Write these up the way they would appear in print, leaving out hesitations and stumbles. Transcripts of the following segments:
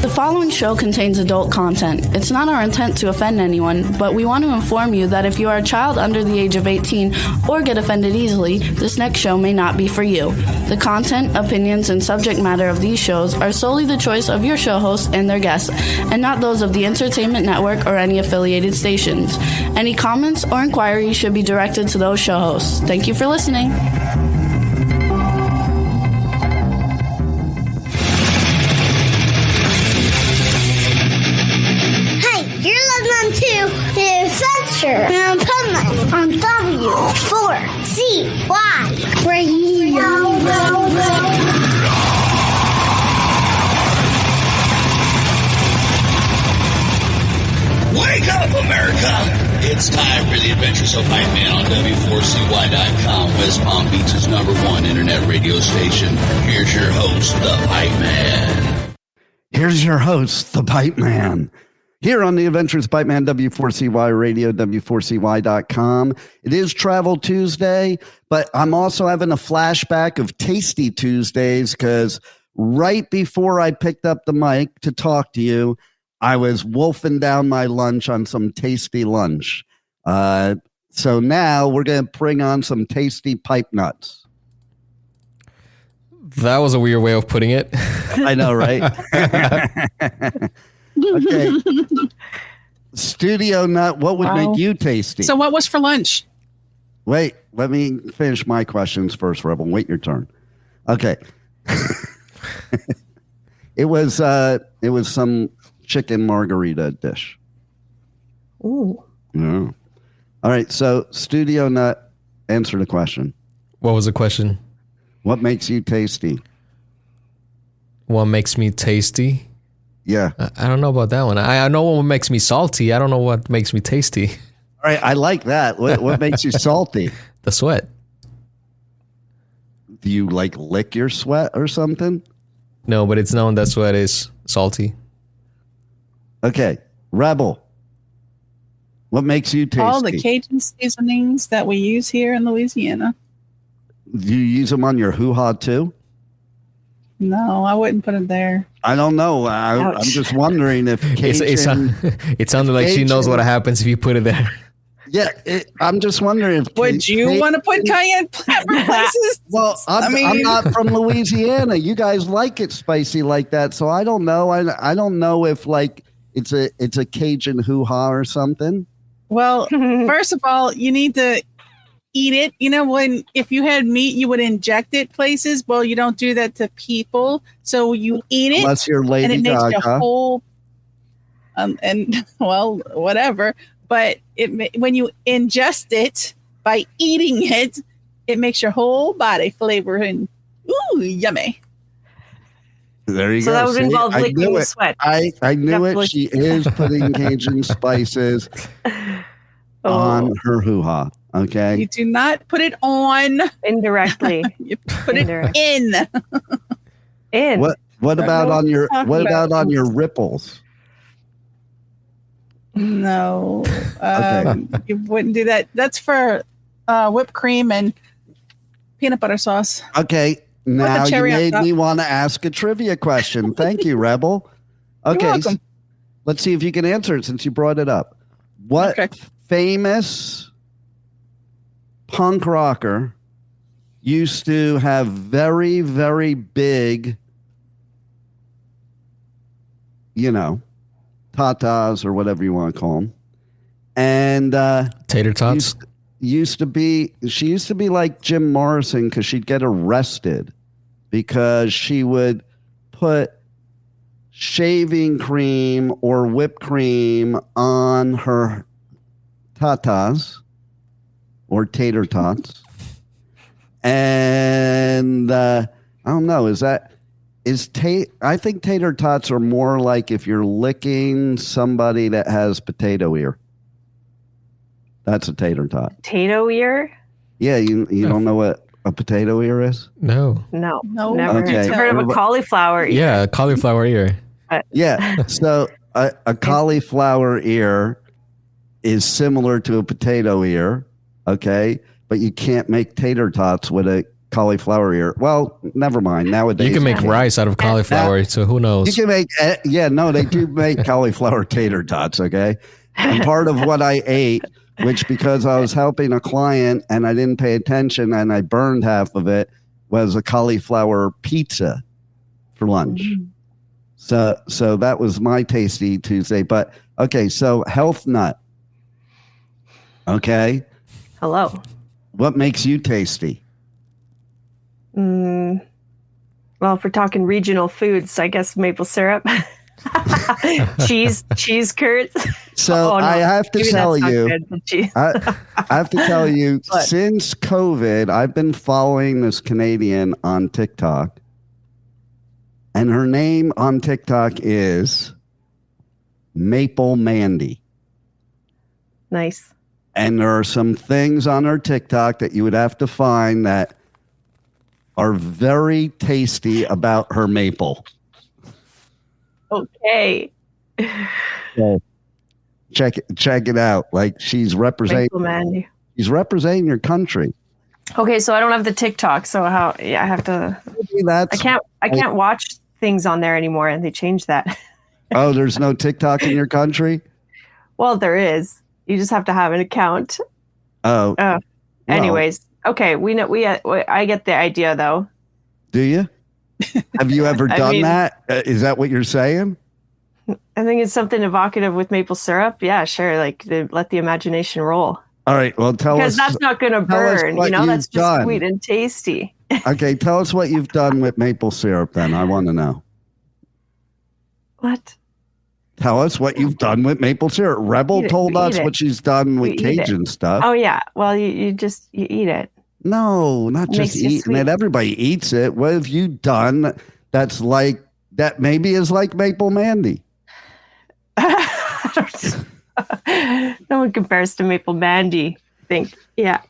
The following show contains adult content. It's not our intent to offend anyone, but we want to inform you that if you are a child under the age of 18 or get offended easily, this next show may not be for you. The content, opinions, and subject matter of these shows are solely the choice of your show hosts and their guests, and not those of the Entertainment Network or any affiliated stations. Any comments or inquiries should be directed to those show hosts. Thank you for listening. And Pipeman on W4CY Radio. Wake up, America! It's time for the Adventures of Pipeman on W4CY.com, West Palm Beach's #1 internet radio station. Here's your host, the Pipeman. Here's your host, the Pipeman. Here on the Adventures of Pipeman, W4CY Radio, W4CY.com. It is Travel Tuesday, but I'm also having a flashback of Tasty Tuesdays because right before I picked up the mic to talk to you, I was wolfing down my lunch on some tasty lunch. So now we're going to bring on some tasty pipe nuts. That was a weird way of putting it. I know, right? Okay. Studio nut, what would make you tasty? So what was for lunch? Wait, let me finish my questions first, Rebel. Wait your turn. Okay. It was some chicken margarita dish. Ooh. Yeah. All right, so Studio nut, answer the question. What was the question? What makes you tasty? What makes me tasty? Yeah. I don't know about that one. I know what makes me salty. I don't know what makes me tasty. All right, I like that. What makes you salty? The sweat. Do you like lick your sweat or something? No, but it's known that sweat is salty. Okay, Rebel. What makes you tasty? All the Cajun seasonings that we use here in Louisiana. Do you use them on your hoo-ha too? No, I wouldn't put it there. I don't know. I'm just wondering if Cajun... It sounded like she knows what happens if you put it there. Yeah, I'm just wondering if... Would you want to put cayenne pepper places? Well, I'm not from Louisiana. You guys like it spicy like that, so I don't know. I don't know if like it's a Cajun hoo-ha or something. Well, first of all, you need to eat it. You know, if you had meat, you would inject it places. Well, you don't do that to people. So you eat it. Unless you're Lady and it Gaga. makes your whole, and well, whatever. But when you ingest it by eating it, it makes your whole body flavor and ooh, yummy. There you go. So that would involve licking the sweat. I knew it. She is putting Cajun spices on her hoo-ha. Okay. You do not put it on indirectly. You put it in. In. What about on your ripples? No. Okay. You wouldn't do that. That's for whipped cream and peanut butter sauce. Okay. Now you made me want to ask a trivia question. Thank you, Rebel. Okay. You're welcome. Let's see if you can answer it since you brought it up. What famous punk rocker used to have very, very big, tatas or whatever you want to call them. And tater tots. She used to be like Jim Morrison because she'd get arrested because she would put shaving cream or whipped cream on her tatas or tater tots. And I don't know, I think tater tots are more like if you're licking somebody that has potato ear. That's a tater tot. Potato ear? Yeah, you don't know what a potato ear is? No, never. Okay. I've heard of a cauliflower ear. Yeah, a cauliflower ear. Yeah, so a cauliflower ear is similar to a potato ear, okay? But you can't make tater tots with a cauliflower ear. Well, never mind. Nowadays, You can make rice out of cauliflower, so who knows? You can make, they do make cauliflower tater tots, okay? And part of what I ate, which because I was helping a client and I didn't pay attention and I burned half of it, was a cauliflower pizza for lunch. So that was my Tasty Tuesday. But, okay, so health nut. Okay. Hello. What makes you tasty? Well, if we're talking regional foods, I guess maple syrup, cheese curds. So I have to tell you, I have to tell you, What? since COVID, I've been following this Canadian on TikTok, and her name on TikTok is Maple Mandy. Nice. And there are some things on her TikTok that you would have to find that are very tasty about her maple. Okay. So check it out. Like she's representing your country. Okay, so I don't have the TikTok, so how? Yeah, I have to. I can't watch things on there anymore, and they changed that. Oh, there's no TikTok in your country? Well, there is. You just have to have an account. Oh. Anyways, okay. We know. I get the idea, though. Do you? Have you ever done that? Is that what you're saying? I think it's something evocative with maple syrup. Yeah, sure. Like let the imagination roll. All right. Well, tell us. Because that's not going to burn. That's just done. sweet and tasty. Okay. Tell us what you've done with maple syrup then. I want to know. What? Tell us what you've done with maple syrup. Rebel told us what she's done with Cajun stuff. Oh, yeah. Well, you eat it. No, not just eating it. Everybody eats it. What have you done that's like, that maybe is like Maple Mandy? No one compares to Maple Mandy, I think. Yeah.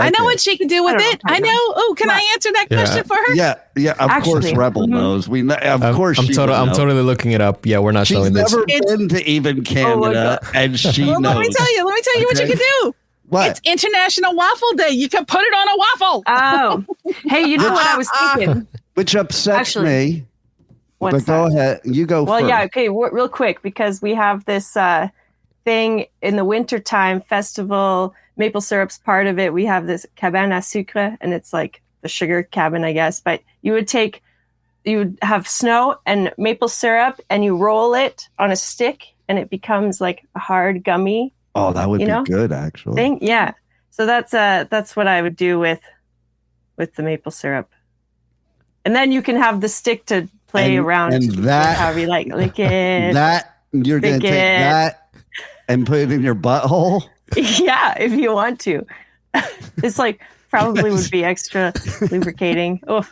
I know what she can do with it. I know. Oh, can I answer that question for her? Yeah. Of course, Rebel knows. We know. Of course, I'm totally looking it up. Yeah, we're not showing this. She's never been to even Canada, and she knows. Let me tell you what you can do. What? It's International Waffle Day. You can put it on a waffle. Oh, hey, you know what I was thinking? Which upsets me. But go ahead. You go first. Well, yeah. Okay, real quick, because we have this thing in the wintertime festival. Maple syrup's part of it. We have this cabane à sucre, and it's like the sugar cabin, I guess. But you would have snow and maple syrup, and you roll it on a stick, and it becomes like a hard gummy. Oh, that would be good, actually. Thing. Yeah. So that's what I would do with the maple syrup, and then you can have the stick to play around and that however you like it. That you're gonna take that and put it in your butthole. Yeah, if you want to. It's like probably would be extra lubricating. Oh,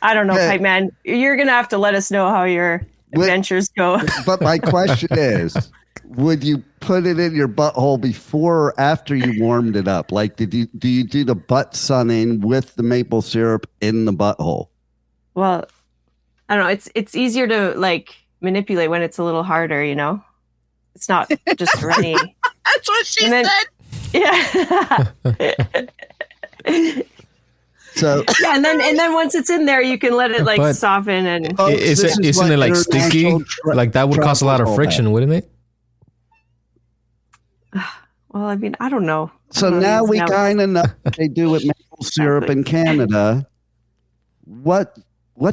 I don't know, Pipeman. You're going to have to let us know how your adventures go. But my question is, would you put it in your butthole before or after you warmed it up? Like, do you do the butt sunning with the maple syrup in the butthole? Well, I don't know. It's easier to like manipulate when it's a little harder, you know? It's not just runny. That's what she said. Yeah. So yeah, and then once it's in there, you can let it like soften and. Isn't it like sticky? Like that would cause a lot of friction, wouldn't it? Well, I mean, I don't know. So now we kind of know what they do with maple syrup in Canada. What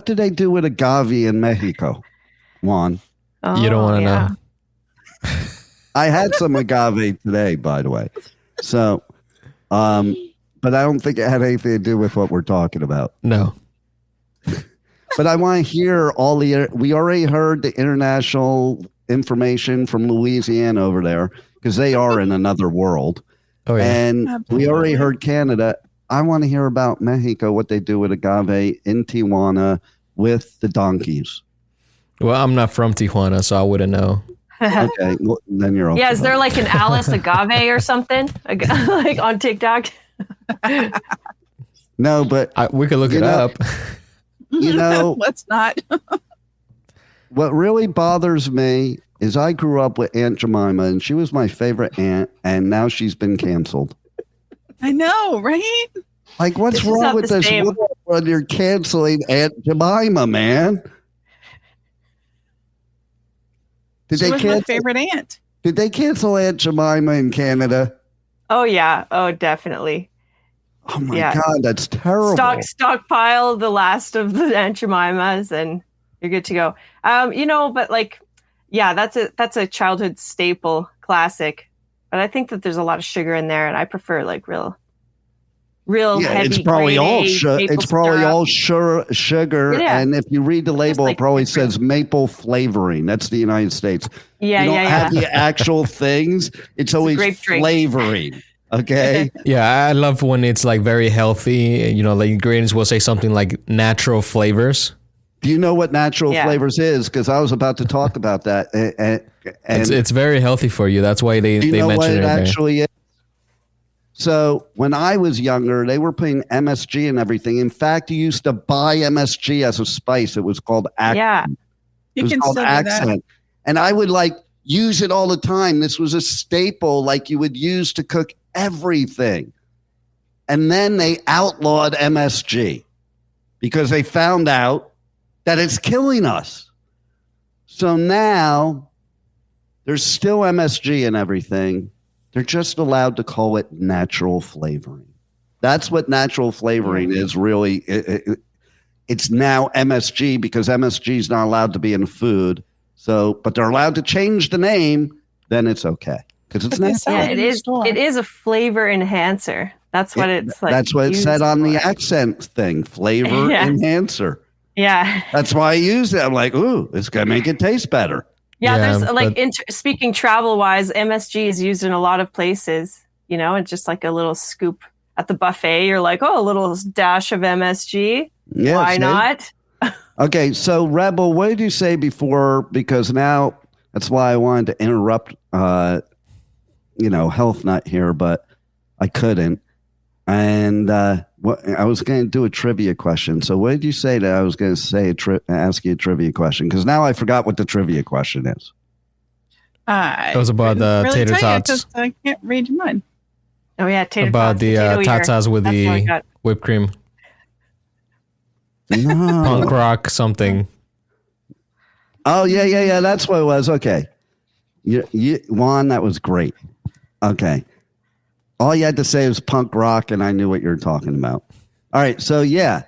do they do with agave in Mexico, Juan? Oh, you don't want to know. I had some agave today, by the way. So, but I don't think it had anything to do with what we're talking about. No. But I want to hear we already heard the international information from Louisiana over there because they are in another world. Oh, yeah. And we already heard Canada. I want to hear about Mexico, what they do with agave in Tijuana with the donkeys. Well, I'm not from Tijuana, so I wouldn't know. Okay, well, then you're okay. Yeah, is there like an Alice agave or something like on TikTok? No, but we could look it up. You know, let's not. What really bothers me is I grew up with Aunt Jemima, and she was my favorite aunt, and now she's been canceled. I know, right? Like, what's wrong with this world when you're canceling Aunt Jemima, man? She was my favorite aunt. Did they cancel Aunt Jemima in Canada? Oh, yeah. Oh, definitely. Oh, my God. That's terrible. Stockpile the last of the Aunt Jemimas and you're good to go. But like, yeah, that's a childhood staple classic. But I think that there's a lot of sugar in there and I prefer like real heavy. It's probably all sugar. Yeah. And if you read the label, it probably says maple flavoring. That's the United States. Yeah, you don't have the actual things. It's always flavoring. Okay. Yeah, I love when it's like very healthy. Like ingredients will say something like natural flavors. Do you know what natural flavors is? Because I was about to talk about that. And it's very healthy for you. That's why they mention what it in actually is. So when I was younger, they were putting MSG and everything. In fact, you used to buy MSG as a spice. It was called Accent. Yeah. It was called Accent. And I would use it all the time. This was a staple like you would use to cook everything. And then they outlawed MSG because they found out that it's killing us. So now there's still MSG and everything. They're just allowed to call it natural flavoring. That's what natural flavoring is really. It's now MSG because MSG is not allowed to be in food. So, but they're allowed to change the name. Then it's okay because it's natural. Yeah, it is. It is a flavor enhancer. That's what it's like. That's what it said on the Accent thing. Flavor enhancer. Yeah. That's why I use it. I'm like, ooh, it's gonna make it taste better. Yeah, there's speaking travel wise, MSG is used in a lot of places. It's just like a little scoop at the buffet. You're like, oh, a little dash of MSG. Yeah, why not? Okay, so Rebel, what did you say before? Because now that's why I wanted to interrupt. Health nut here, but I couldn't. And I was going to do a trivia question. So what did you say that I was going to say? Ask you a trivia question because now I forgot what the trivia question is. It was about the tater tots. I can't read your mind. Oh yeah, tater about tots. About the tatas with the whipped cream. No. Punk rock something. Oh yeah. That's what it was. Okay, Juan, that was great. Okay. All you had to say was punk rock, and I knew what you were talking about. All right, so yeah,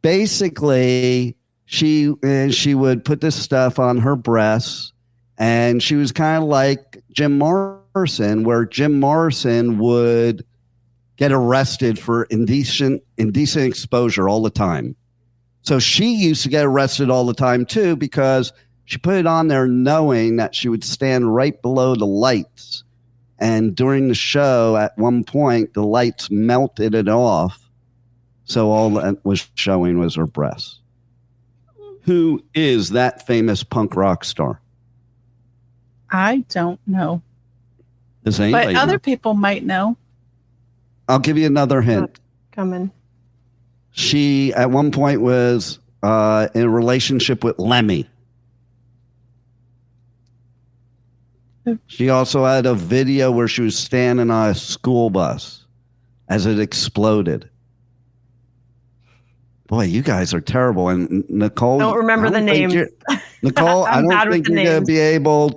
basically, she would put this stuff on her breasts, and she was kind of like Jim Morrison, where Jim Morrison would get arrested for indecent exposure all the time. So she used to get arrested all the time too because she put it on there knowing that she would stand right below the lights. And during the show, at one point, the lights melted it off. So all that was showing was her breasts. Who is that famous punk rock star? I don't know. Does anybody but other people might know. I'll give you another hint. Coming. She, at one point, was in a relationship with Lemmy. She also had a video where she was standing on a school bus as it exploded. Boy, you guys are terrible. And Nicole, don't remember the names. Nicole, I don't think you're going to be able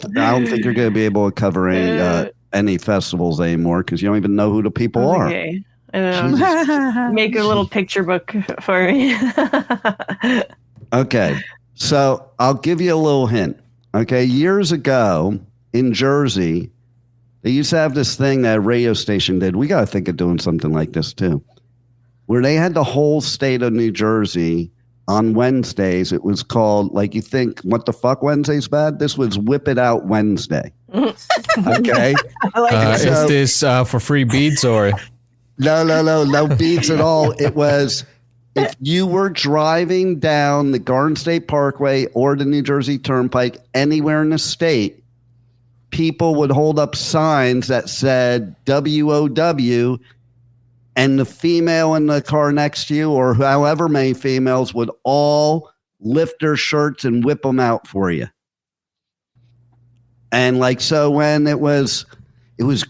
to cover any festivals anymore because you don't even know who the people are. Okay. Make a little picture book for me. Okay. So I'll give you a little hint. Okay. Years ago, in Jersey, they used to have this thing that a radio station did. We got to think of doing something like this too, where they had the whole state of New Jersey on Wednesdays. It was called, like, you think, what the fuck, Wednesday's bad? This was Whip It Out Wednesday. Okay. Is this for free beats or? No beats at all. It was, if you were driving down the Garden State Parkway or the New Jersey Turnpike anywhere in the state, people would hold up signs that said WOW, and the female in the car next to you, or however many females, would all lift their shirts and whip them out for you. And so when it was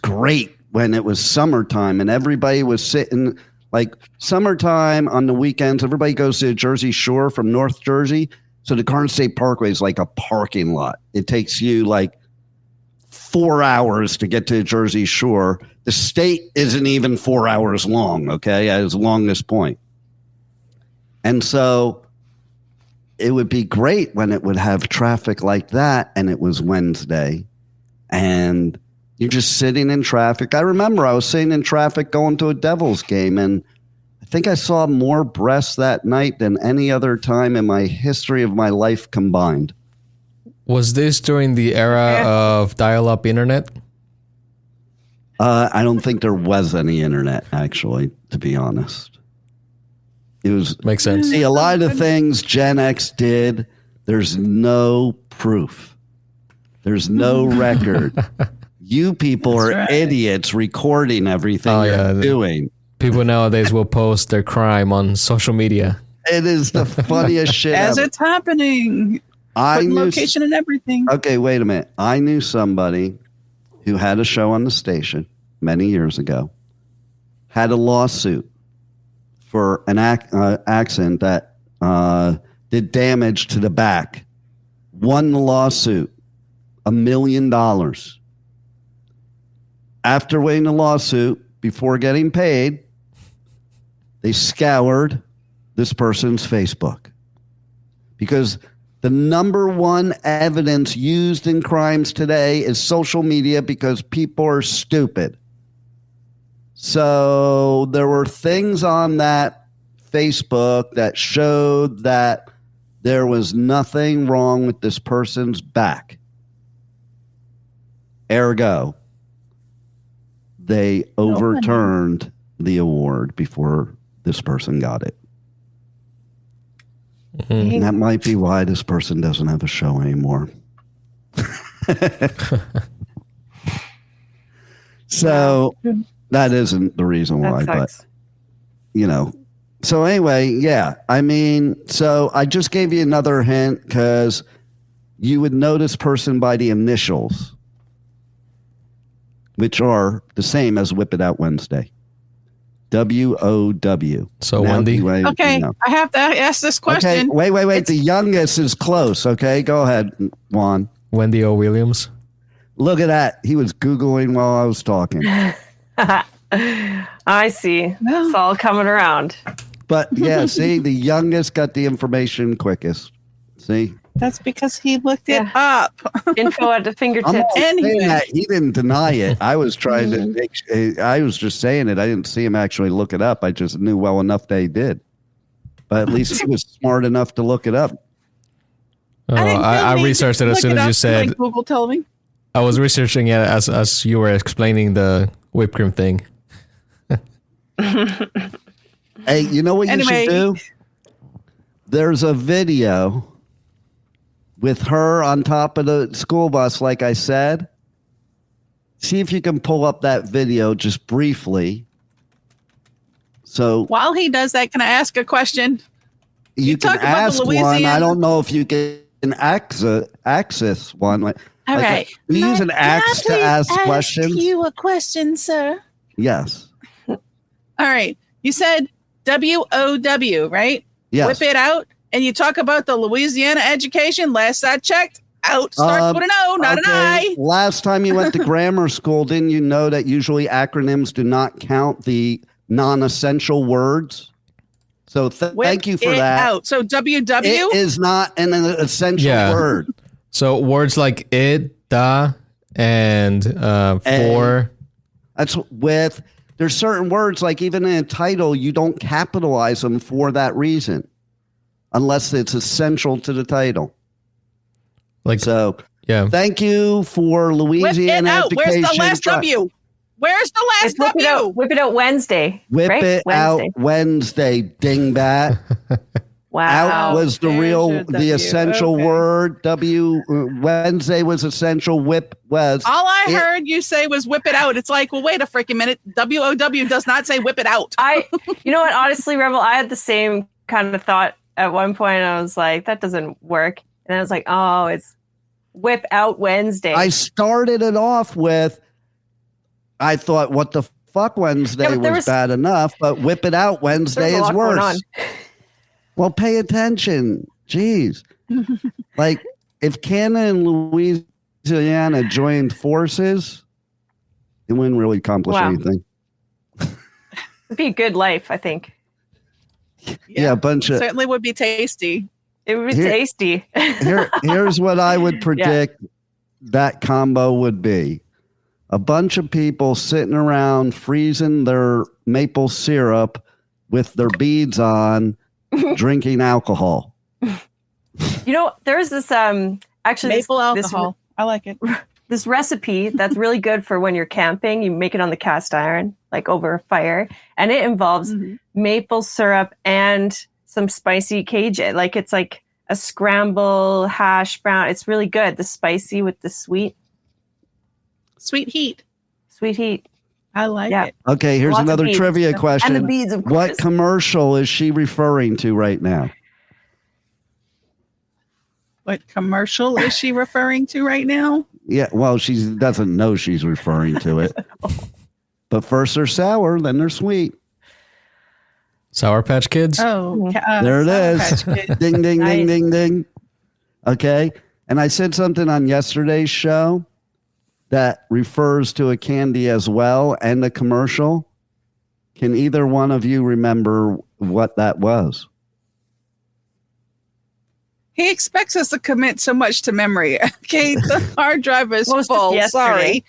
great when it was summertime and everybody was sitting Like summertime on the weekends, everybody goes to the Jersey Shore from North Jersey. So the Garden State Parkway is like a parking lot. It takes you like 4 hours to get to the Jersey Shore. The state isn't even 4 hours long, okay, at its longest point. And so it would be great when it would have traffic like that, and it was Wednesday, and you're just sitting in traffic. I remember I was sitting in traffic going to a Devils game, and I think I saw more breasts that night than any other time in my history of my life combined. Was this during the era of dial-up internet? I don't think there was any internet, actually, to be honest. It was Makes sense. See, a lot of the things Gen X did, there's no proof. There's no record. You people are idiots recording everything you're doing. People nowadays will post their crime on social media. It is the funniest shit As ever. it's happening. I knew Location and everything. Okay, wait a minute. I knew somebody who had a show on the station many years ago, had a lawsuit for an accident that did damage to the back. Won the lawsuit, $1 million. After winning the lawsuit, before getting paid, they scoured this person's Facebook. Because the number one evidence used in crimes today is social media because people are stupid. So there were things on that Facebook that showed that there was nothing wrong with this person's back. Ergo, they overturned the award before this person got it. Mm-hmm. And that might be why this person doesn't have a show anymore. So that isn't the reason why, but you know. So anyway, yeah. I mean, so I just gave you another hint because you would know this person by the initials, which are the same as Whip It Out Wednesday. WOW. So now, Wendy. Okay, I have to ask this question. Okay, wait. The youngest is close. Okay, go ahead, Juan. Wendy O. Williams. Look at that. He was Googling while I was talking. I see. It's all coming around. But yeah, see, the youngest got the information quickest. See? That's because he looked it up. Info at the fingertips. He didn't deny it. I was trying to I was just saying it. I didn't see him actually look it up. I just knew well enough that he did. But at least he was smart enough to look it up. Oh, I researched it as soon as you said. Like Google told me. I was researching it as you were explaining the whipped cream thing. Hey, you know what you should do? There's a video with her on top of the school bus, like I said. See if you can pull up that video just briefly. So while he does that, can I ask a question? You can ask one. I don't know if you can access one. All right. We use an axe to ask questions. Ask you a question, sir. Yes. All right. You said WOW, right? Yes. Whip it out. And you talk about the Louisiana education. Last I checked, out starts with an O, not an I. Last time you went to grammar school, didn't you know that usually acronyms do not count the non-essential words? So thank you for that. Out. So WW it is not an essential word. So words like it, da, and for. That's with. There's certain words like even in a title, you don't capitalize them for that reason. Unless it's essential to the title. Like so, yeah. Thank you for Louisiana education. Where's the last W? Where's the last W? Whip it out Wednesday. Whip it out Wednesday, dingbat. Wow. Out was the essential word. Wednesday was essential. Whip was. All I heard you say was whip it out. It's like, well, wait a freaking minute. WOW does not say whip it out. You know what? Honestly, Rebel, I had the same kind of thought. At one point, I was like, that doesn't work. And I was like, oh, it's Whip Out Wednesday. I started it off with, I thought, what the Fuck Wednesday was bad enough, but Whip It Out Wednesday is worse. Well, pay attention. Jeez. Like, if Canada and Louisiana joined forces, it wouldn't really accomplish anything. It'd be a good life, I think. Yeah, a bunch of... Certainly would be tasty. It would be tasty. Here's what I would predict that combo would be. A bunch of people sitting around freezing their maple syrup with their beads on, drinking alcohol. You know, there's this actually maple alcohol. I like it. This recipe that's really good for when you're camping. You make it on the cast iron, like over a fire, and it involves maple syrup and some spicy Cajun. Like it's like a scramble hash brown. It's really good. The spicy with the sweet. Sweet heat. I like it. Okay, here's another trivia question. And the beads, of course. What commercial is she referring to right now? What commercial is she referring to right now? Yeah, well, she doesn't know she's referring to it. But first they're sour, then they're sweet. Sour Patch Kids? Oh, there it is. Ding, ding, ding, ding, ding. Okay. And I said something on yesterday's show that refers to a candy as well and a commercial. Can either one of you remember what that was? He expects us to commit so much to memory. Okay, the hard drive is full. Sorry.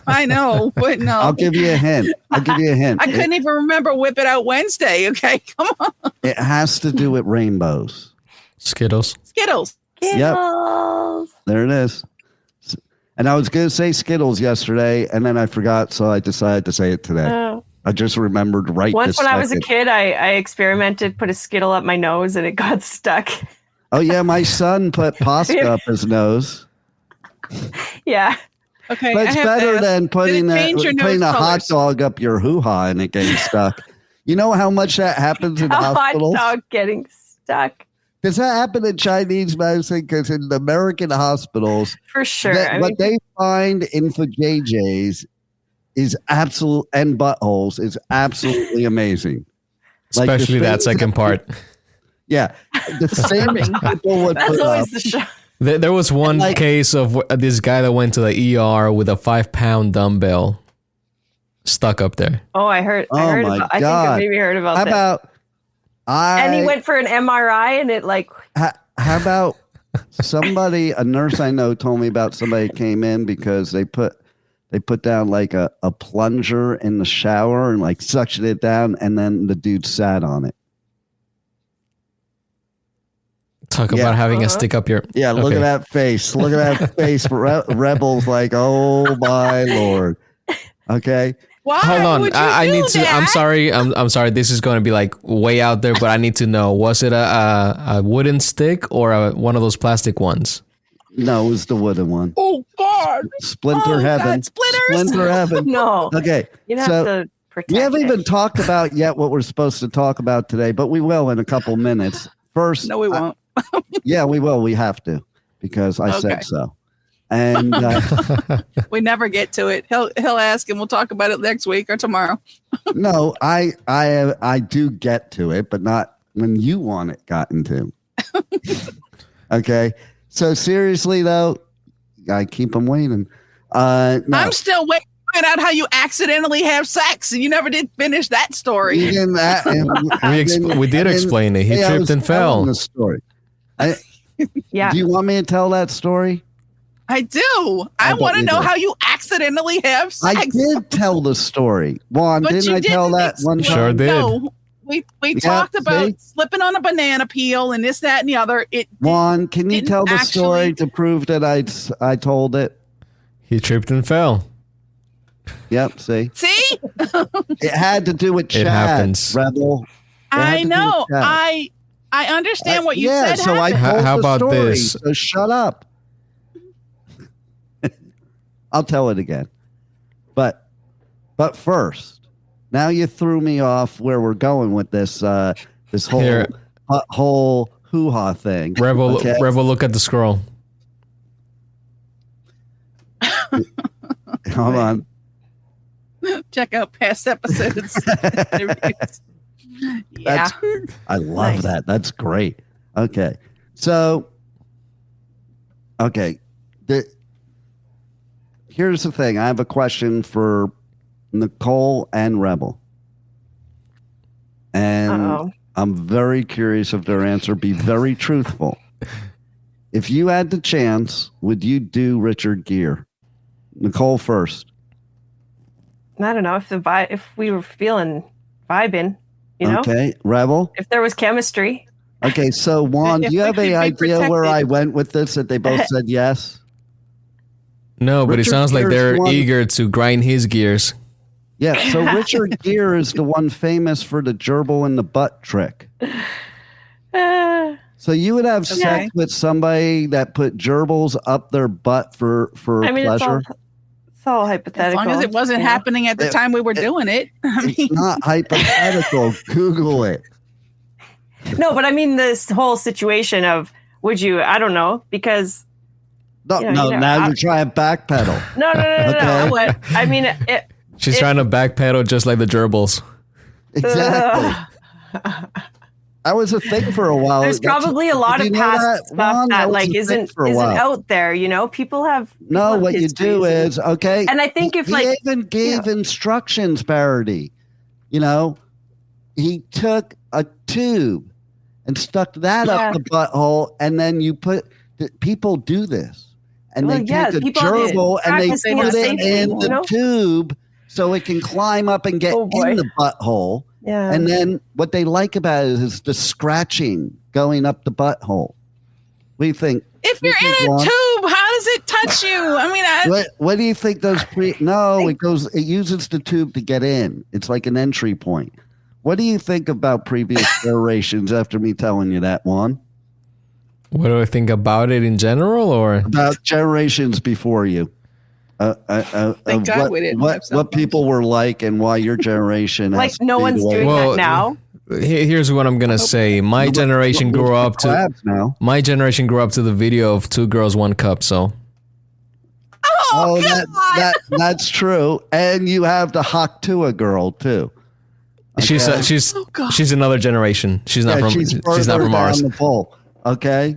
I know, but no. I'll give you a hint. I couldn't even remember Whip It Out Wednesday. Okay, come on. It has to do with rainbows. Skittles. Yep. There it is. And I was going to say Skittles yesterday, and then I forgot, so I decided to say it today. Oh. I just remembered Once when I was a kid, I experimented, put a Skittle up my nose, and it got stuck. Oh, yeah, my son put pasta up his nose. Yeah. Okay, but it's better than putting a hot dog up your hoo-ha and it getting stuck. You know how much that happens in hospitals? A hot dog getting stuck. Does that happen in Chinese medicine? Because in the American hospitals, for sure, what they find in vajayjays is absolute, and buttholes is absolutely amazing. Especially that second part. Yeah, the same people would That's put always up. the show. There was one case of this guy that went to the ER with a 5-pound dumbbell stuck up there. Oh, I heard my about, I think God. I maybe heard about How that. about And he went for an MRI and it like... How about a nurse I know told me about somebody came in because they put down like a plunger in the shower and like suctioned it down and then the dude sat on it. Talk about having a stick up your... Yeah, look at that face. Look at that face. Rebels like, oh my Lord. Okay. Why Hold on. would you I do need to... that? I'm sorry. I'm sorry. This is going to be like way out there, but I need to know. Was it a wooden stick or one of those plastic ones? No, it was the wooden one. Oh, God. Splinter heaven. God, splinters? Splinter heaven. No. Okay. You have to protect we haven't it. even talked about yet what we're supposed to talk about today, but we will in a couple minutes. First, No, we won't. Yeah, we will. We have to because I said so. And We never get to it. He'll ask and we'll talk about it next week or tomorrow. no, I do get to it, but not when you want it gotten to. Okay. So seriously though, I keep them waiting. No. I'm still waiting to find out how you accidentally have sex, and you never did finish that story. We did explain it. He tripped and fell. The story. Yeah. Do you want me to tell that story? I do. I want to know how you accidentally have sex. I did tell the story. Juan, But didn't you I tell didn't that one Sure time? did. No, we talked about slipping on a banana peel and this, that, and the other. Juan, can you tell the story to prove that I told it? He tripped and fell. Yep, see? See? It had to do with Chad, happens. Rebel. I know. I understand what you said. So I happened. told How the about story, this? So shut up. I'll tell it again. But first, now you threw me off where we're going with this this whole hoo-ha thing. Rebel, look at the scroll. Hold on. Check out past episodes. Yeah. I love that. That's great. Okay. So, here's the thing. I have a question for Nicole and Rebel. And I'm very curious of their answer. Be very truthful. If you had the chance, would you do Richard Gere? Nicole first. I don't know if we were feeling vibing, Okay, Rebel. If there was chemistry. Okay, so Juan, do you have any idea where I went with this? That they both said yes. No, but Richard it sounds like Gere's they're eager to grind his gears. Yeah, so Richard Gere is the one famous for the gerbil in the butt trick. So you would have sex with somebody that put gerbils up their butt for pleasure? It's all hypothetical. As long as it wasn't happening at the time we were doing it. It's not hypothetical. Google it. No, but I mean this whole situation of would you? I don't know, because now you're trying to backpedal. No. What I mean, she's trying to backpedal just like the gerbils. Exactly. That was a thing for a while. There's probably a lot of past stuff that like isn't out there. People have. What you do is okay. And I think if he even gave instructions, Parody. He took a tube and stuck that up the butthole, and then you people do this, and they take a gerbil and they put it in the tube so it can climb up and get in the butthole. Yeah. And then what they like about it is the scratching going up the butthole. What do you think? If you're in a tube, how does it touch you? I mean, what do you think those it uses the tube to get in. It's like an entry point. What do you think about previous generations after me telling you that, Juan? What do I think about it in general, or about generations before you? What people were like and why your generation like no one's doing that now. Here's what I'm gonna say. My generation grew up to the video of 2 girls, 1 cup. So that's true, and you have the Hawk Tua girl too. Okay. She's another generation. She's not from ours. The pole. Okay,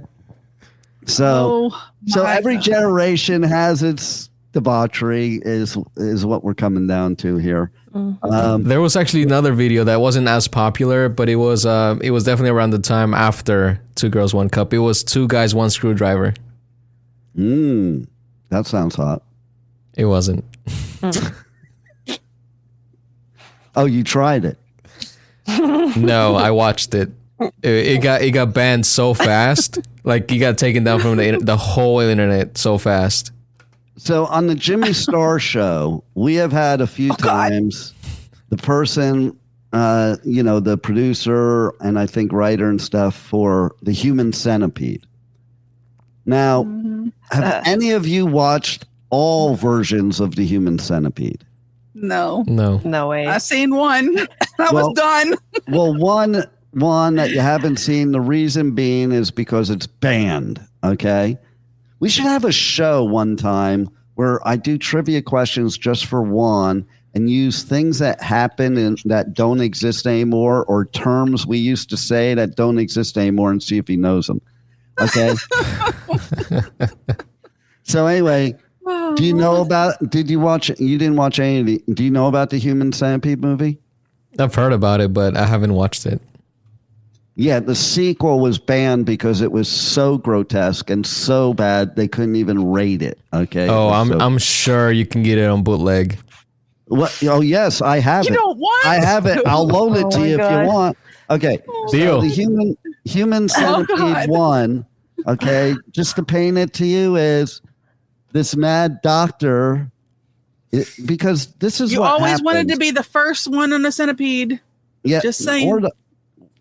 so every generation has its debauchery is what we're coming down to here. There was actually another video that wasn't as popular, but it was definitely around the time after 2 girls, 1 cup. It was 2 guys, 1 screwdriver. That sounds hot. It wasn't. Oh, you tried it? No, I watched it. It got banned so fast. Like it got taken down from the whole internet so fast. So on the Jimmy Star show, we have had a few times the person, the producer and I think writer and stuff for the Human Centipede. Now, have any of you watched all versions of the Human Centipede? No way. I've seen one. I was done. Well, one that you haven't seen, the reason being is because it's banned. Okay. We should have a show one time where I do trivia questions just for Juan and use things that happen and that don't exist anymore, or terms we used to say that don't exist anymore, and see if he knows them. Okay. So anyway, do you know did you watch, you didn't watch any of do you know about the Human Centipede movie? I've heard about it, but I haven't watched it. Yeah, the sequel was banned because it was so grotesque and so bad they couldn't even rate it. Okay. Oh, I'm sure you can get it on bootleg. What? Oh yes, I have it. You don't want? I have it. I'll loan it to you if you want. Okay. Deal. So the Human Centipede 1. Okay, just to paint it to you is this mad doctor. Because this is you what always happens. wanted to be the first one on the centipede. Yeah, just saying.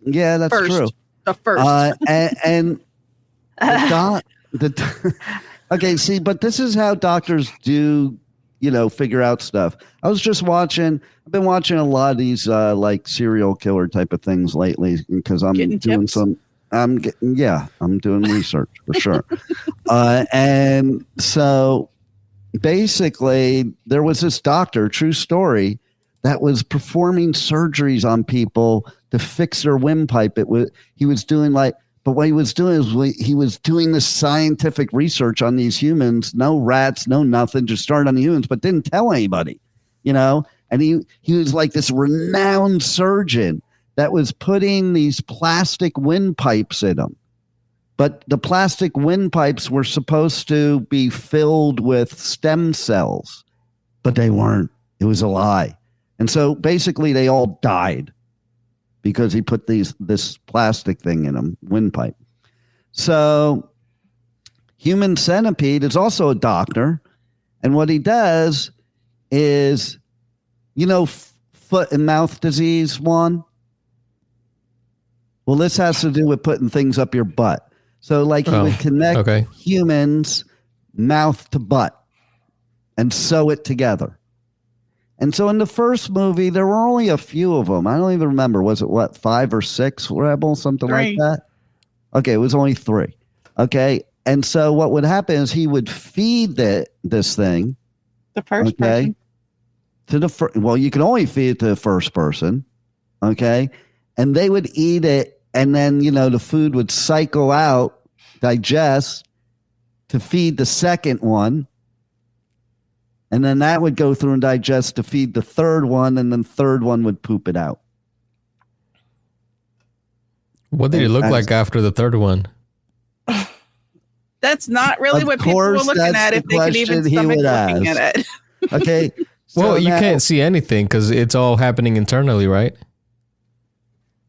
Yeah, that's true. The first. And okay, see, but this is how doctors do, figure out stuff. I've been watching a lot of these like serial killer type of things lately because I'm doing I'm doing research for sure. And so basically, there was this doctor, true story, that was performing surgeries on people to fix their windpipe. He was doing but what he was doing is he was doing this scientific research on these humans, no rats, no nothing, just started on the humans, but didn't tell anybody, And he was like this renowned surgeon that was putting these plastic windpipes in them. But the plastic windpipes were supposed to be filled with stem cells, but they weren't. It was a lie. And so basically they all died because he put this plastic thing in them, windpipe. So Human Centipede is also a doctor. And what he does is, foot and mouth disease one? Well, this has to do with putting things up your butt. So he would connect humans mouth to butt and sew it together. And so in the first movie, there were only a few of them. I don't even remember. Was it 5 or 6 Rebel, something 3. like that? Okay, it was only 3. Okay, and so what would happen is he would feed this thing. The first person. To the you can only feed it to the first person. Okay, and they would eat it, and then the food would cycle out, digest, to feed the second one. And then that would go through and digest to feed the third one, and then third one would poop it out. What did it look like after the third one? That's not really what people were looking at if they could even stomach looking at it. Okay. Well, you can't see anything because it's all happening internally, right?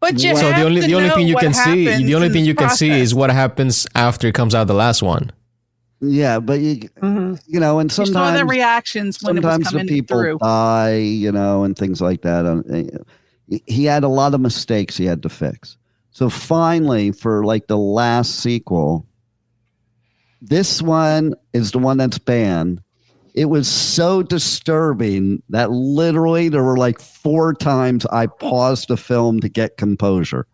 But so the only thing you can see is what happens after it comes out the last one. Yeah, but and sometimes you saw the reactions when it was coming the people through. Die, and things like that. He had a lot of mistakes he had to fix. So finally, for the last sequel, this one is the one that's banned. It was so disturbing that literally there were 4 times I paused the film to get composure.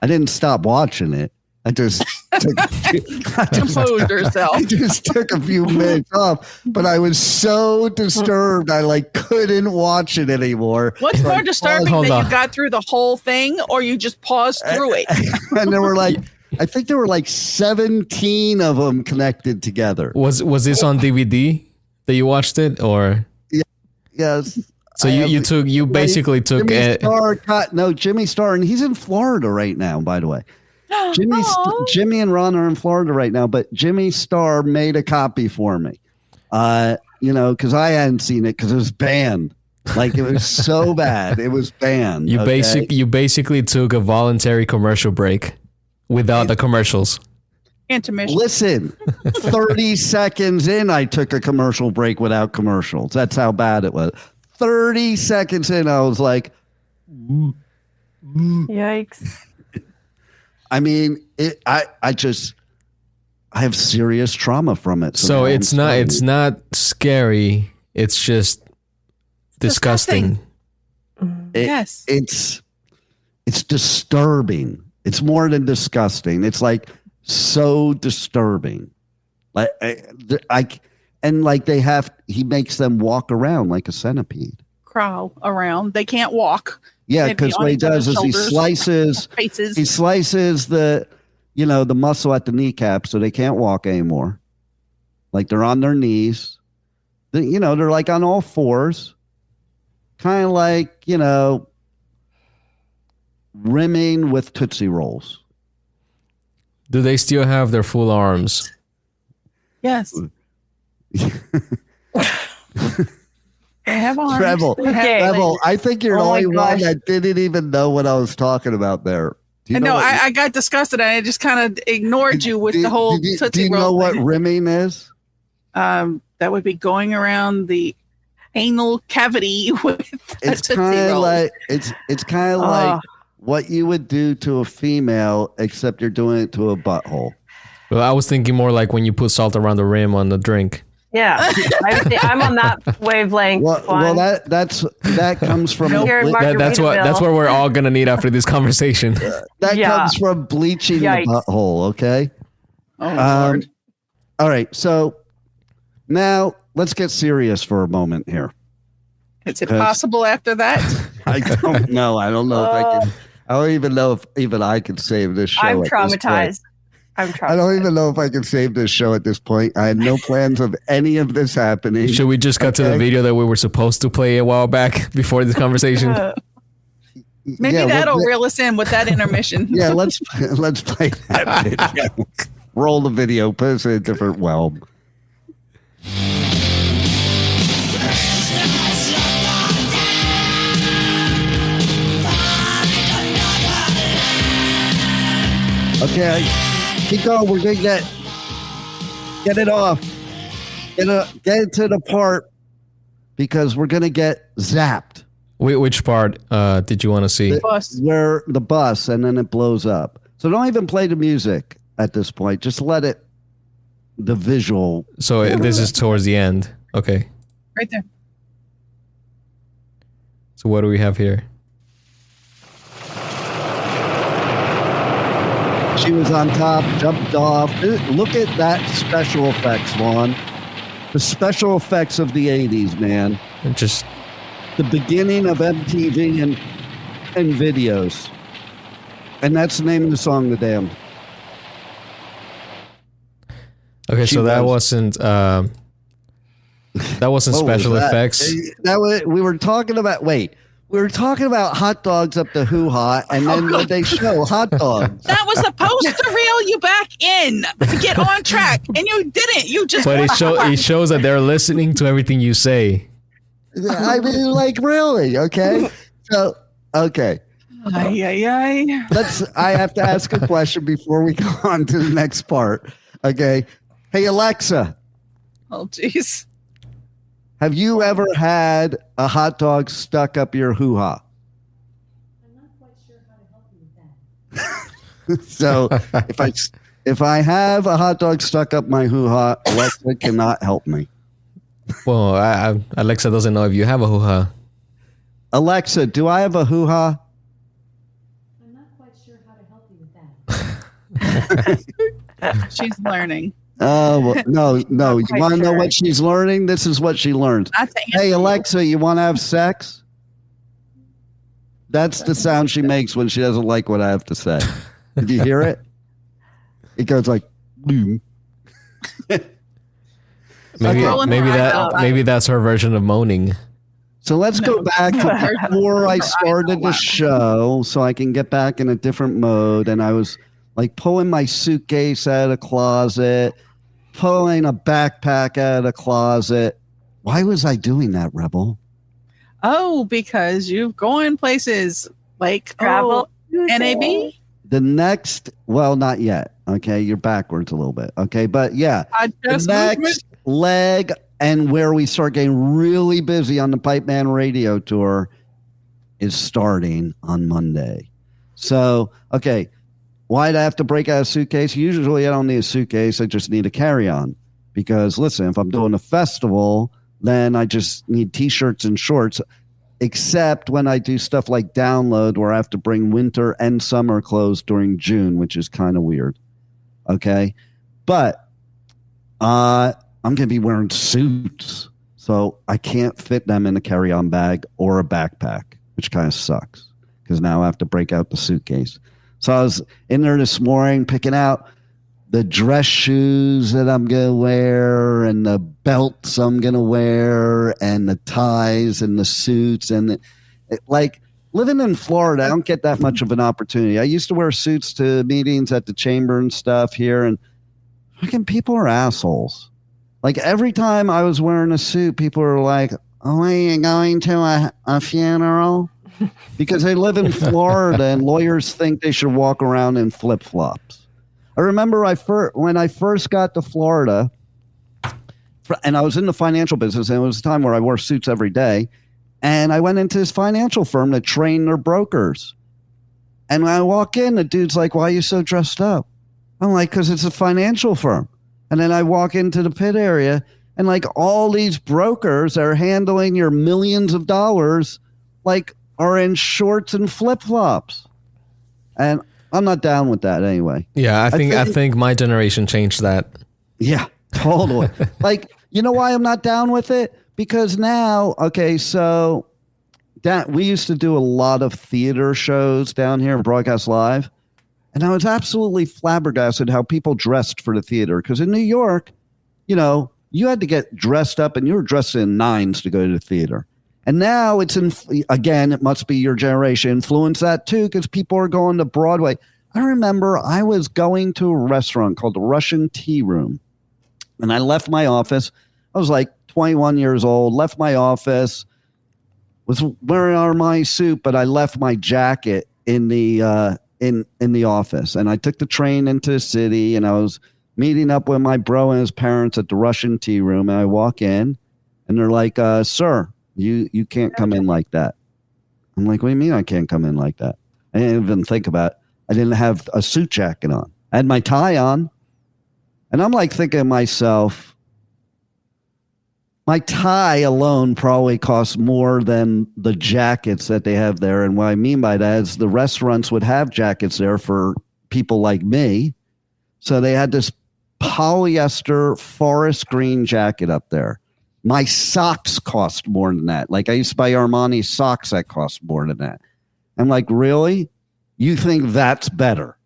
I didn't stop watching it. I just composed yourself. I just took a few minutes off, but I was so disturbed I couldn't watch it anymore. What's more disturbing that you got through the whole thing, or you just paused through it? And there were I think there were 17 of them connected together. Was this on DVD that you watched it, or? Yes. So you basically took Jimmy Starr, and he's in Florida right now, by the way. Jimmy and Ron are in Florida right now, but Jimmy Starr made a copy for me. Because I hadn't seen it because it was banned. It was so bad, it was banned. You basically took a voluntary commercial break without the commercials. Intermission. Listen, 30 seconds in, I took a commercial break without commercials. That's how bad it was. 30 seconds in, I was like, yikes. I mean, I have serious trauma from it. So it's not scary. It's just disgusting. Yes. It's disturbing. It's more than disgusting. It's so disturbing. He makes them walk around like a centipede. Crawl around. They can't walk. Yeah, because what he does is he slices the the muscle at the kneecap, so they can't walk anymore. They're on their knees. They're on all fours, kind of rimming with Tootsie Rolls. Do they still have their full arms? Yes. They have arms. Rebel, I think you're the only one that didn't even know what I was talking about there. I got disgusted. I just kind of ignored you with the whole Tootsie Roll. Do you know what rimming is? That would be going around the anal cavity with a Tootsie Roll. It's kind of like what you would do to a female, except you're doing it to a butthole. Well, I was thinking more like when you put salt around the rim on the drink. Yeah, I'm on that wavelength. Well, that comes from that's what we're all gonna need after this conversation. That comes from bleaching the butthole. Okay. Oh, Lord. All right. So Now, let's get serious for a moment here. Is it possible after that? I don't know. I don't know if I can. I don't even know if even I can save this show. I'm traumatized. I don't even know if I can save this show at this point. I had no plans of any of this happening. Should we just cut to the video that we were supposed to play a while back before this conversation? Maybe that'll reel us in with that intermission. Yeah, let's play that video. Roll the video, put us in a different realm. Okay, keep going. We're gonna get it off. Get it to the part because we're gonna get zapped. Which part did you want to see? Where the bus, and then it blows up. So don't even play the music at this point. Just let it, the visual. So this is towards the end. Okay. Right there. So what do we have here? She was on top, jumped off. Look at that special effects, Vaughn. The special effects of the 80s, man. Just the beginning of MTV and videos. And that's the name of the song, The Damned. Okay, so that wasn't special effects. We were talking about hot dogs up the hoo-ha, and then they show hot dogs. That was supposed to reel you back in to get on track, and you didn't. You just. But it shows that they're listening to everything you say. I mean, like, really? Okay. So, okay. I have to ask a question before we go on to the next part. Okay. Hey, Alexa. Oh, jeez. Have you ever had a hot dog stuck up your hoo-ha? I'm not quite sure how to help you with that. So if I have a hot dog stuck up my hoo-ha, Alexa cannot help me. Well, Alexa doesn't know if you have a hoo-ha. Alexa, do I have a hoo-ha? I'm not quite sure how to help you with that. She's learning. Oh, no. You want to know what she's learning? This is what she learns. Hey, Alexa, you want to have sex? That's the sound she makes when she doesn't like what I have to say. Did you hear it? It goes like, boom. Maybe that's her version of moaning. So let's go back to before I started the show so I can get back in a different mode. And I was like pulling my suitcase out of the closet, pulling a backpack out of the closet. Why was I doing that, Rebel? Oh, because you're going places like travel. NAB? The next, well, not yet. Okay, you're backwards a little bit. Okay, but yeah, the next leg and where we start getting really busy on the Pipeman Radio Tour is starting on Monday. So, okay, why'd I have to break out a suitcase? Usually I don't need a suitcase. I just need a carry-on because, listen, if I'm doing a festival, then I just need T-shirts and shorts, except when I do stuff like Download where I have to bring winter and summer clothes during June, which is kind of weird. Okay? But I'm going to be wearing suits, so I can't fit them in a carry-on bag or a backpack, which kind of sucks because now I have to break out the suitcase. So I was in there this morning picking out the dress shoes that I'm going to wear and the belts I'm going to wear and the ties and the suits. And like living in Florida, I don't get that much of an opportunity. I used to wear suits to meetings at the chamber and stuff here, and fucking people are assholes. Like every time I was wearing a suit, people were like, "Oh, are you going to a funeral?" Because they live in Florida and lawyers think they should walk around in flip-flops. I remember when I first got to Florida, and I was in the financial business, and it was a time where I wore suits every day, and I went into this financial firm to train their brokers. And when I walk in, the dude's like, "Why are you so dressed up?" I'm like, "Because it's a financial firm." And then I walk into the pit area, and like all these brokers are handling your millions of dollars, like are in shorts and flip-flops. And I'm not down with that anyway. Yeah, I think my generation changed that. Yeah, totally. Like You know why I'm not down with it? Because now, okay, so we used to do a lot of theater shows down here in Broadcast Live, and I was absolutely flabbergasted how people dressed for the theater. Because in New York, you know, you had to get dressed up, and you were dressed in nines to go to the theater. And now it's again, it must be your generation influence that too, because people are going to Broadway. I remember I was going to a restaurant called the Russian Tea Room, and I left my office. I was like 21 years old, left my office, was wearing an Armani suit, but I left my jacket in the in the office. And I took the train into the city, and I was meeting up with my bro and his parents at the Russian Tea Room. And I walk in, and they're like, sir, you can't come in like that. I'm like, what do you mean I can't come in like that? I didn't even think about it. I didn't have a suit jacket on. I had my tie on. And I'm like thinking to myself, my tie alone probably costs more than the jackets that they have there. And what I mean by that is the restaurants would have jackets there for people like me. So they had this polyester forest green jacket up there. My socks cost more than that. Like I used to buy Armani socks that cost more than that. I'm like, really? You think that's better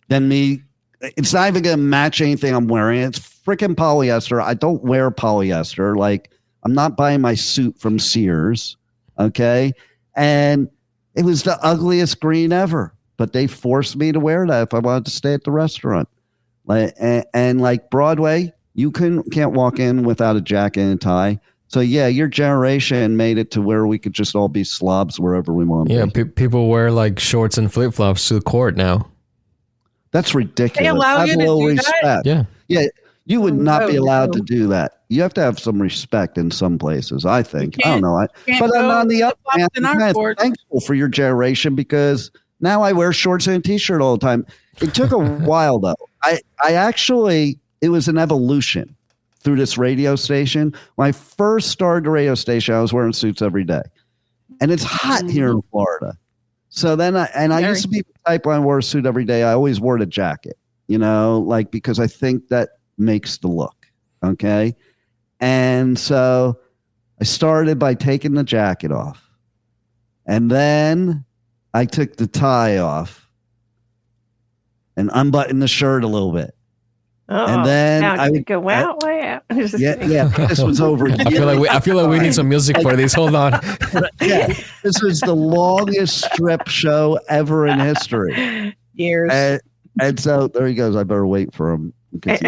than me? It's not even going to match anything I'm wearing. It's freaking polyester. I don't wear polyester. Like I'm not buying my suit from Sears. Okay. And it was the ugliest green ever, but they forced me to wear that if I wanted to stay at the restaurant. Like, and like Broadway, you can't walk in without a jacket and a tie. So yeah, your generation made it to where we could just all be slobs wherever we want. Yeah, people wear like shorts and flip flops to the court now. That's ridiculous. They allow you to do that? Yeah. You would not be allowed to do that. You have to have some respect in some places, I think. I don't know. But I'm on the other hand, I'm kind of thankful for your generation because now I wear shorts and a t-shirt all the time. It took a while though. I actually, it was an evolution through this radio station. When I first started the radio station, I was wearing suits every day. And it's hot here in Florida. So then I used to be the type when I wore a suit every day. I always wore the jacket, you know, like because I think that makes the look. Okay. And so I started by taking the jacket off. And then I took the tie off and unbuttoned the shirt a little bit. And then I would go wow. Yeah, this was over. I feel like we need some music for this. Hold on. Yeah, this was the longest strip show ever in history. Years. And so there he goes. I better wait for him because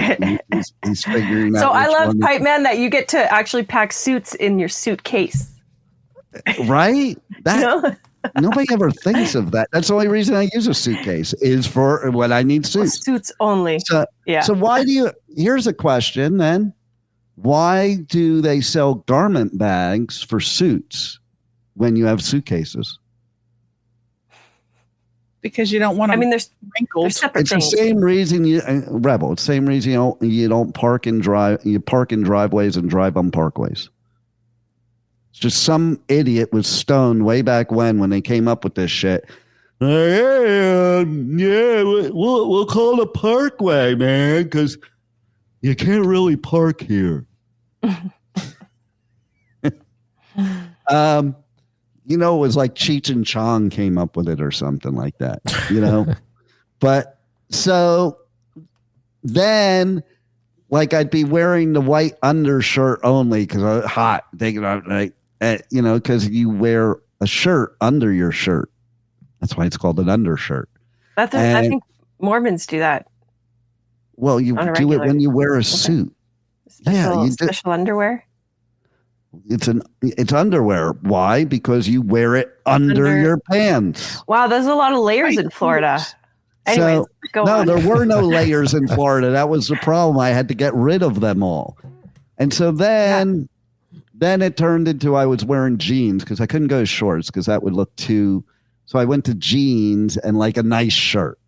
he's figuring out. So I love Pipeman that you get to actually pack suits in your suitcase. Right? That. Nobody ever thinks of that. That's the only reason I use a suitcase is for when I need suits. Suits only. So why do you, here's a question then. Why do they sell garment bags for suits when you have suitcases? Because you don't want to. I mean, there's wrinkles. There's separate things. The same reason Rebel. It's the same reason you don't park and drive. You park in driveways and drive on parkways. Just some idiot was stoned way back when they came up with this shit. We'll call it a parkway, man, because you can't really park here. You know, it was like Cheech and Chong came up with it or something like that, you know? But so then, like, I'd be wearing the white undershirt only because I was hot. Taking out, like, you know, because you wear a shirt under your shirt. That's why it's called an undershirt. I think Mormons do that. Well, you do it when you wear a suit. Special underwear. It's underwear. Why? Because you wear it under your pants. Wow, there's a lot of layers in Florida. Anyways, go on. There were no layers in Florida. That was the problem. I had to get rid of them all. And so then it turned into I was wearing jeans because I couldn't go to shorts because that would look too. So I went to jeans and like a nice shirt.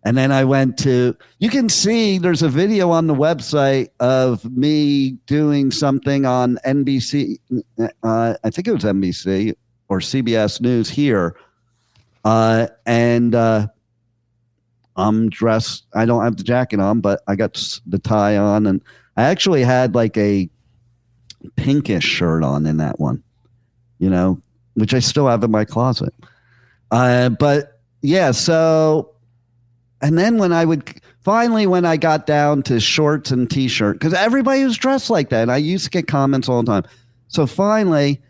And then I went to, you can see there's a video on the website of me doing something on NBC. I think it was NBC or CBS News here. And I'm dressed. I don't have the jacket on, but I got the tie on and I actually had like a pinkish shirt on in that one, which I still have in my closet. But yeah, so, and then when I got down to shorts and t-shirt, because everybody was dressed like that, and I used to get comments all the time. So finally,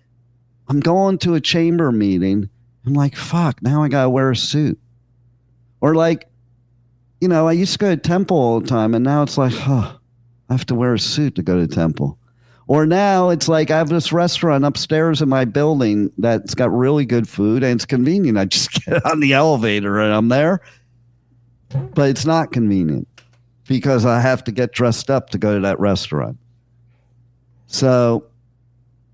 I'm going to a chamber meeting. I'm like, fuck, now I got to wear a suit. Or like, I used to go to temple all the time, and now it's like, I have to wear a suit to go to temple. Or now it's like I have this restaurant upstairs in my building that's got really good food, and it's convenient. I just get on the elevator and I'm there. But it's not convenient because I have to get dressed up to go to that restaurant. So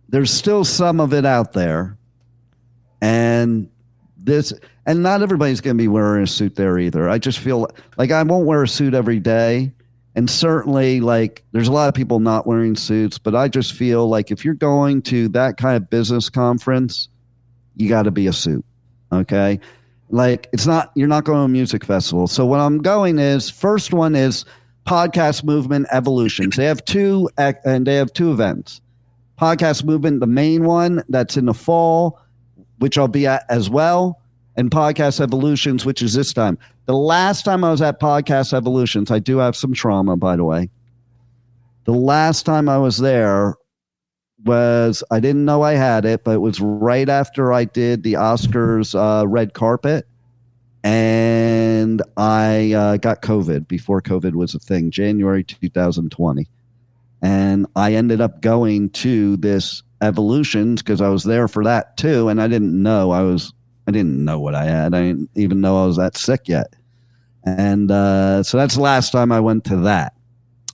there's still some of it out there. And not everybody's going to be wearing a suit there either. I just feel like I won't wear a suit every day. And certainly, like, there's a lot of people not wearing suits, but I just feel like if you're going to that kind of business conference, you got to be a suit. Okay. Like, you're not going to a music festival. So what I'm going is, first one is Podcast Movement Evolutions. They have two events. Podcast Movement, the main one that's in the fall, which I'll be at as well, and Podcast Evolutions, which is this time. The last time I was at Podcast Evolutions, I do have some trauma, by the way. The last time I was there I didn't know I had it, but it was right after I did the Oscars red carpet, and I got COVID before COVID was a thing, January 2020. And I ended up going to this Evolutions because I was there for that too, and I didn't know what I had. I didn't even know I was that sick yet. And so that's the last time I went to that.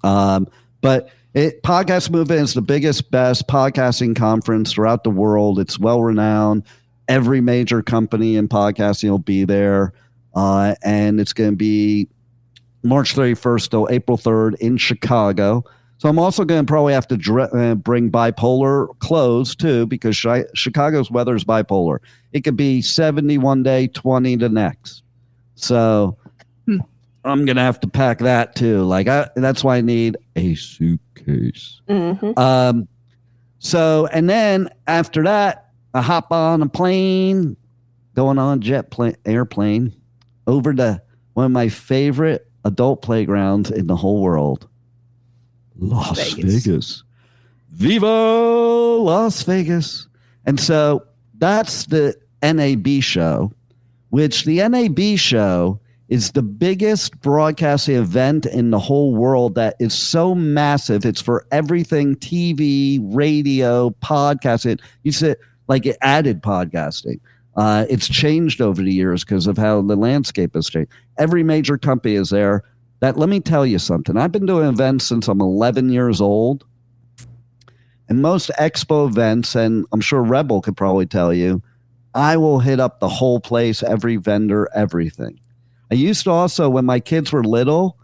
But Podcast Movement is the biggest, best podcasting conference throughout the world. It's well-renowned. Every major company in podcasting will be there. And it's going to be March 31st till April 3rd in Chicago. So I'm also going to probably have to bring bipolar clothes too, because Chicago's weather is bipolar. It could be 70 one day, 20 the next. So I'm going to have to pack that too. Like that's why I need a suitcase. Mm-hmm. So, and then after that, I hop on a plane, going on airplane over to one of my favorite adult playgrounds in the whole world. Las Vegas. Viva Las Vegas. And so that's the NAB show, which the NAB show is the biggest broadcasting event in the whole world that is so massive. It's for everything, TV, radio, podcasting. You said like it added podcasting. It's changed over the years because of how the landscape has changed. Every major company is there. Let me tell you something. I've been doing events since I'm 11 years old. And most expo events, and I'm sure Rebel could probably tell you, I will hit up the whole place, every vendor, everything. I used to also, when my kids were little,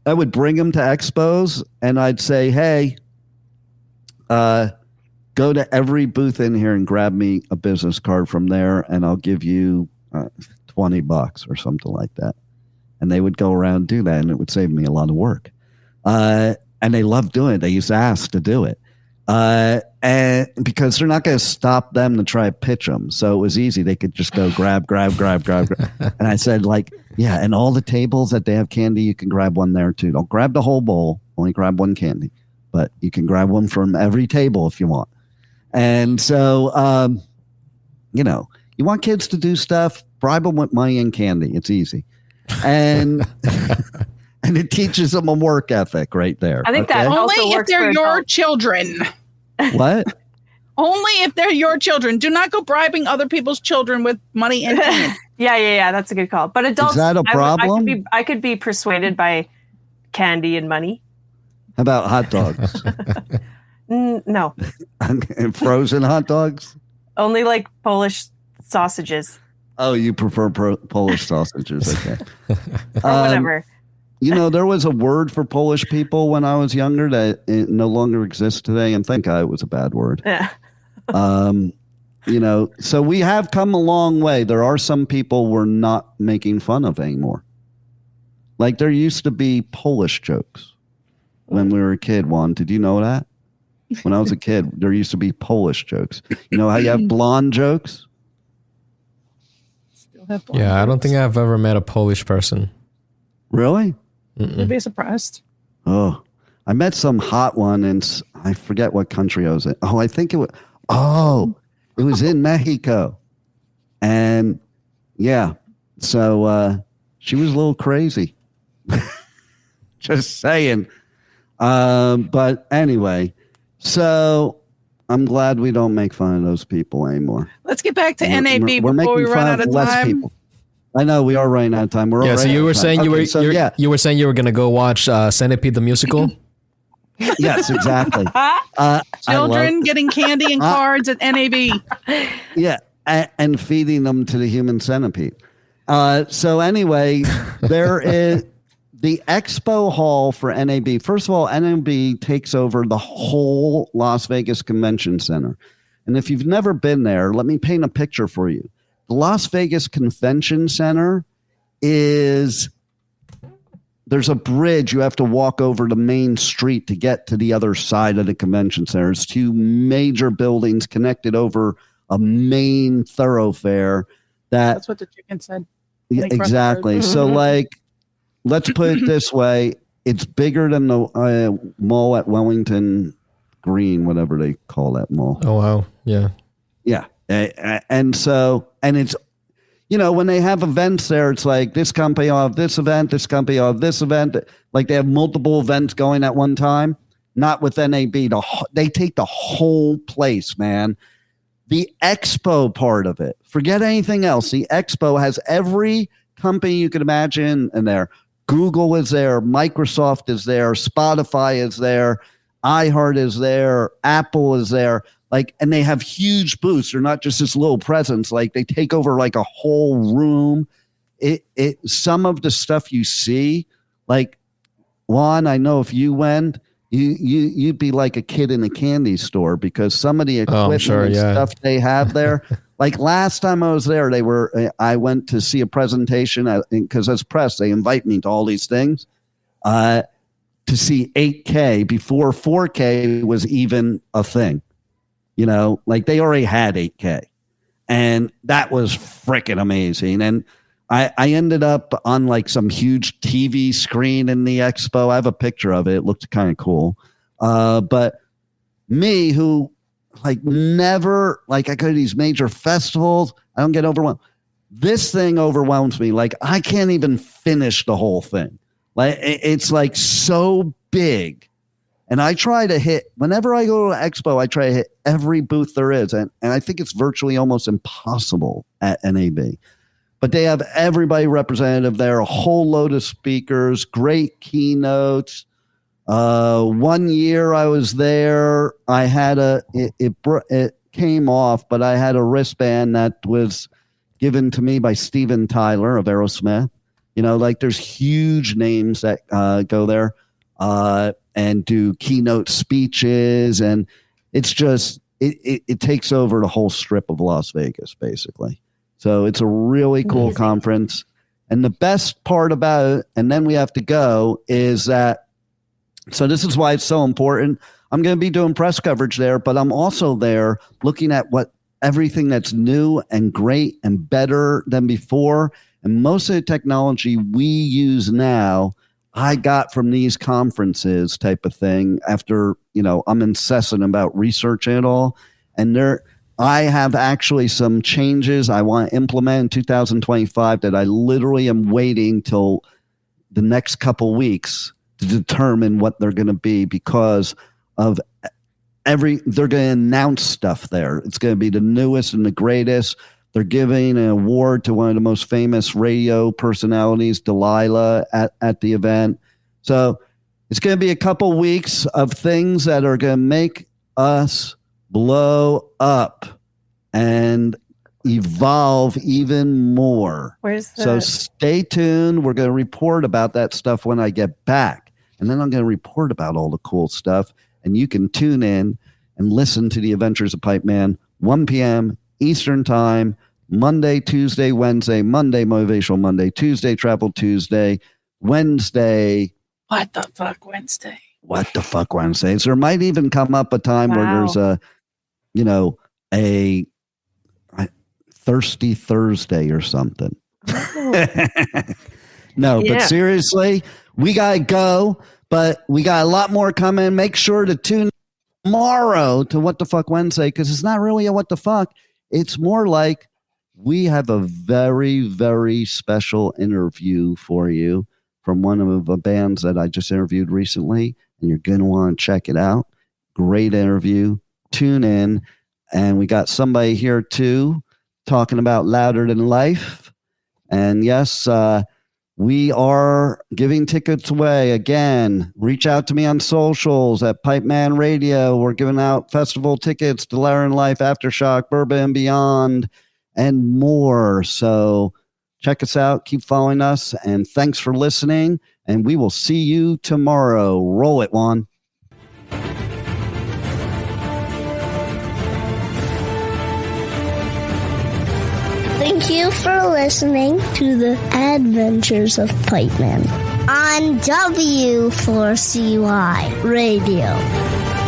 I would bring them to expos and I'd say, hey, go to every booth in here and grab me a business card from there and I'll give you $20 or something like that. And they would go around and do that, and it would save me a lot of work. And they loved doing it. They used to ask to do it. And because they're not going to stop them to try to pitch them. So it was easy. They could just go grab. And I said, like, yeah, and all the tables that they have candy, you can grab one there too. Don't grab the whole bowl. Only grab one candy. But you can grab one from every table if you want. And so, you want kids to do stuff, bribe them with money and candy. It's easy. And and it teaches them a work ethic right there. I think that only also if they're your children. What? Only if they're your children. Do not go bribing other people's children with money and candy. Yeah. That's a good call. But adults, is that a problem? I could be persuaded by candy and money. How about hot dogs? No. And frozen hot dogs? Only like Polish sausages. Oh, you prefer Polish sausages. Okay. Or whatever. There was a word for Polish people when I was younger that it no longer exists today. And thank God it was a bad word. Yeah. So we have come a long way. There are some people we're not making fun of anymore. Like there used to be Polish jokes. when we were a kid, Juan. Did you know that? When I was a kid, there used to be Polish jokes. You know how you have blonde jokes? Still have blonde Yeah, I don't jokes. think I've ever met a Polish person. Really? You'd be surprised. Oh, I met some hot one, and I forget what country I was in. Oh, I think it was. Oh, it was in Mexico, and yeah, so she was a little crazy. Just saying. But anyway, so I'm glad we don't make fun of those people anymore. Let's get back to NAB We're before we making run fun out of less time. people. I know we are running out of time. We're Yeah, so already you out were of time. saying you Okay, were so yeah. you were saying you were gonna go watch Centipede the musical. Yes, exactly. Children getting candy and cards at NAB. Yeah, and feeding them to the human centipede. So anyway, there is the expo hall for NAB. First of all, NAB takes over the whole Las Vegas Convention Center. And if you've never been there, let me paint a picture for you. The Las Vegas Convention Center is... There's a bridge. You have to walk over the main street to get to the other side of the convention center. It's two major buildings connected over a main thoroughfare. That's what the chicken said. Yeah, exactly. So, like, let's put it this way. It's bigger than the mall at Wellington Green, whatever they call that mall. Oh, wow. Yeah. Yeah. And it's, you know, when they have events there, it's like this company will have this event, this company will have this event. Like they have multiple events going at one time. Not with NAB. They take the whole place, man. The expo part of it, forget anything else. The expo has every company you could imagine in there. Google is there. Microsoft is there. Spotify is there. iHeart is there. Apple is there. Like, and they have huge booths. They're not just this little presence. Like they take over like a whole room. Some of the stuff you see, like Juan, I know if you went, you'd be like a kid in a candy store because some of the equipment and stuff they have there. Like last time I was there, I went to see a presentation because as press, they invite me to all these things to see 8K before 4K was even a thing. You know, like they already had 8K and that was freaking amazing. And I ended up on like some huge TV screen in the expo. I have a picture of it. It looked kind of cool. But me who like never, like I go to these major festivals, I don't get overwhelmed. This thing overwhelms me. Like I can't even finish the whole thing. Like it's like so big. And I try to hit, whenever I go to an expo, I try to hit every booth there is. And I think it's virtually almost impossible at NAB. But they have everybody representative there, a whole load of speakers, great keynotes. 1 year I was there, I had it came off, but I had a wristband that was given to me by Steven Tyler of Aerosmith. You know, like there's huge names that go there. And do keynote speeches, and it's just it takes over the whole strip of Las Vegas, basically. So it's a really cool conference. And the best part about it, and then we have to go, is that, so this is why it's so important. I'm going to be doing press coverage there, but I'm also there looking at everything that's new and great and better than before. And most of the technology we use now, I got from these conferences type of thing after, you know, I'm incessant about researching it all. And I have actually some changes I want to implement in 2025 that I literally am waiting till the next couple weeks to determine what they're going to be because of they're going to announce stuff there. It's going to be the newest and the greatest. They're giving an award to one of the most famous radio personalities, Delilah, at the event. So it's going to be a couple weeks of things that are going to make us blow up and evolve even more. So stay tuned. We're going to report about that stuff when I get back. And then I'm going to report about all the cool stuff. And you can tune in and listen to the Adventures of Pipeman, 1 p.m. Eastern Time, Monday, Tuesday, Wednesday, Monday, Motivational Monday, Tuesday, Travel Tuesday, Wednesday. What the fuck, Wednesday? What the Fuck Wednesdays. There might even come up a time where there's a Thirsty Thursday or something. No, but seriously, we got to go, but we got a lot more coming. Make sure to tune tomorrow to What the Fuck Wednesday, because it's not really a what the fuck. It's more like we have a very, very special interview for you from one of the bands that I just interviewed recently, and you're going to want to check it out. Great interview. Tune in. And we got somebody here too talking about Louder Than Life. And yes, we are giving tickets away again. Reach out to me on socials at Pipeman Radio. We're giving out festival tickets to Louder Than Life, Aftershock, Bourbon and Beyond, and more. So check us out. Keep following us. And thanks for listening. And we will see you tomorrow. Roll it, Juan. Thank you for listening to the Adventures of Pipeman on W4CY Radio.